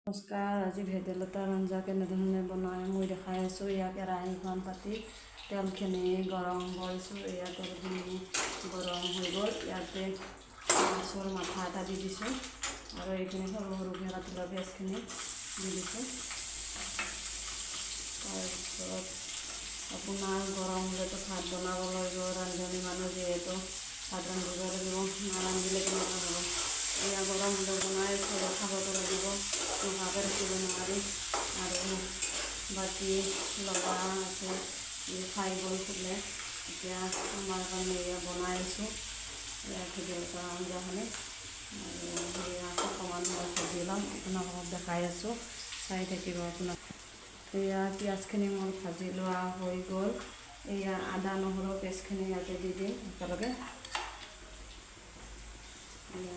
নমস্কাৰ। আজি ভেদাইলতাৰ আঞ্জা কেনেধৰণে বনাই মই দেখাই আছোঁ। ইয়াত কেৰাহীখন পাতি তেলখিনি গৰম কৰিছোঁ। ইয়াত তেলখিনি গৰম হৈ গ'ল। ইয়াতে মাছৰ মাথা এটা দি দিছোঁ আৰু এইখিনি সৰু সৰুকৈ কাটি লোৱা পিঁয়াজখিনি দি দিছোঁ। তাৰপিছত আপোনাৰ গৰম হ'লেতো ভাত বনাব লাগিব, ৰান্ধনী মানুহ যিহেতু ভাত ৰান্ধিব লাগিব, নাৰান্ধিলে কেনেকৈ হ'ব। এয়া গৰম হ'লে বনাই খাবতো লাগিব, নোখোৱাকৈ ৰাখিব নোৱাৰি। আৰু বাকী লগা আছে খাই গৈ ফুলে। এতিয়া আমাৰ কাৰণে এয়া বনাই আছোঁ ভেদাইলতাৰ আঞ্জাখিনি। আৰু সেয়া অকণমান মই ভাজি ল'ম, আপোনালোকক দেখাই আছোঁ, চাই থাকিব আপোনাক। এয়া পিঁয়াজখিনি মোৰ ভাজি লোৱা হৈ গ'ল। এয়া আদা নহৰু পেষ্টখিনি ইয়াতে দি দিম একেলগে।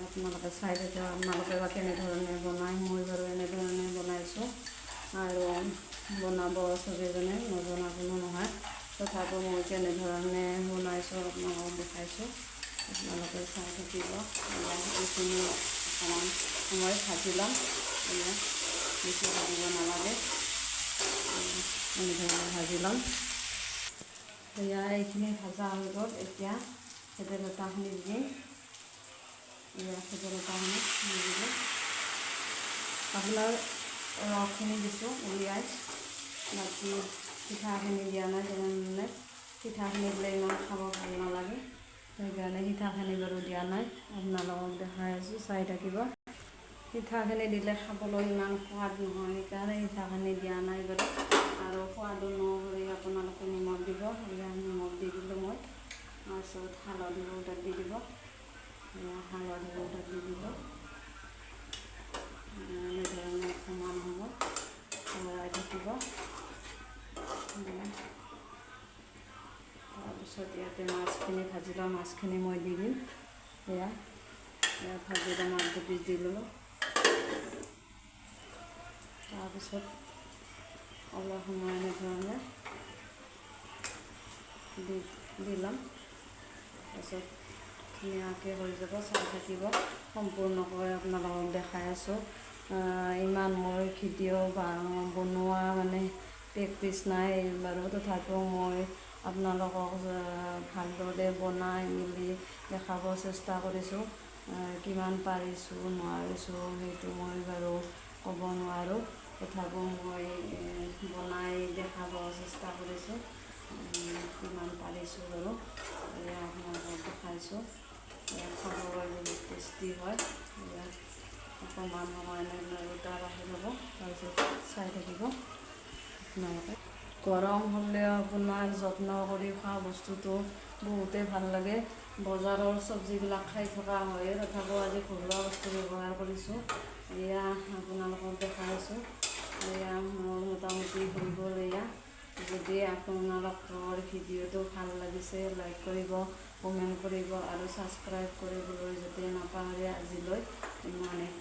আপোনালোকে চাই থাকে, আপোনালোকে বা কেনেধৰণে বনায়। মই বাৰু এনেধৰণে বনাইছোঁ আৰু বনাব চবেইজনে, নজনা কোনো নহয়। তথাপিও মই কেনেধৰণে বনাইছোঁ আপোনালোকক দেখাইছোঁ, আপোনালোকে চাই থাকিব। এইখিনি অকণমান সময় ভাজি ল'ম। বেছি ভাজিব নালাগে, এনেধৰণে ভাজি ল'ম। এয়া এইখিনি ভাজা হৈ গ'ল। এতিয়া ভেদাইলতাখিনি দিম। ভেদাইলতাখিনি দি দিলোঁ। আপোনাৰ ৰসখিনি দিছোঁ উলিয়াই, বাকী পিঠাখিনি দিয়া নাই। তেনেধৰণে পিঠাখিনি দিলে ইমান খাব ভাল নালাগে, সেইকাৰণে পিঠাখিনি বাৰু দিয়া নাই। আপোনালোকক দেখাই আছোঁ, চাই থাকিব। পিঠাখিনি দিলে খাবলৈ ইমান সোৱাদ নহয়, সেইকাৰণে পিঠাখিনি দিয়া নাই বাৰু। আৰু সোৱাদ অনুসৰি আপোনালোকে নিমখ দিব। নিমখ দি দিলোঁ মই। তাৰপিছত হালধি পাউডাৰ দি দিব। হালধি পাউডাৰ দি দিলোঁ। এনেধৰণে অকণমান সময় লৰাই থাকিব। তাৰপিছত ইয়াতে মাছখিনি ভাজি লোৱা মাছখিনি মই দি দিম। এয়া ভাজি লোৱা মাছ দুপিচ দি ল'লোঁ। তাৰপিছত অলপ সময় এনেধৰণে দি ল'ম। তাৰপিছত ধুনীয়াকৈ হৈ যাব, চাই থাকিব। সম্পূৰ্ণকৈ আপোনালোকক দেখাই আছোঁ। ইমান মই ভিডিঅ' বনোৱা মানে প্ৰেক্টিছ নাই বাৰু, তথাপিও মই আপোনালোকক ভালদৰে বনাই মেলি দেখাব চেষ্টা কৰিছোঁ। কিমান পাৰিছোঁ নোৱাৰিছোঁ সেইটো মই বাৰু ক'ব নোৱাৰোঁ, তথাপিও মই বনাই দেখাব চেষ্টা কৰিছোঁ। কিমান পাৰিছোঁ বাৰু এয়া আপোনালোকক দেখাইছোঁ। খাবলৈ বহুত টেষ্টি হয়। অকণমান সময় এনেকৈ উতাল আহি যাব, তাৰপিছত চাই থাকিব আপোনালোকে। গৰম হ'লেও আপোনাৰ যত্ন কৰি খোৱা বস্তুটো বহুতেই ভাল লাগে। বজাৰৰ চব্জিবিলাক খাই থকা হয়, তথাপিও আজি ঘৰুৱা বস্তু ব্যৱহাৰ কৰিছোঁ। এয়া আপোনালোকক দেখাইছোঁ। এয়া মোৰ মোটামুটি হৈ গ'ল। এয়া যদি আপোনালোকৰ ভিডিঅ'টো ভাল লাগিছে, লাইক কৰিব, কমেণ্ট কৰিব আৰু ছাবস্ক্ৰাইব কৰিবলৈ যাতে নাপাহৰে। আজিলৈ ইমানেই।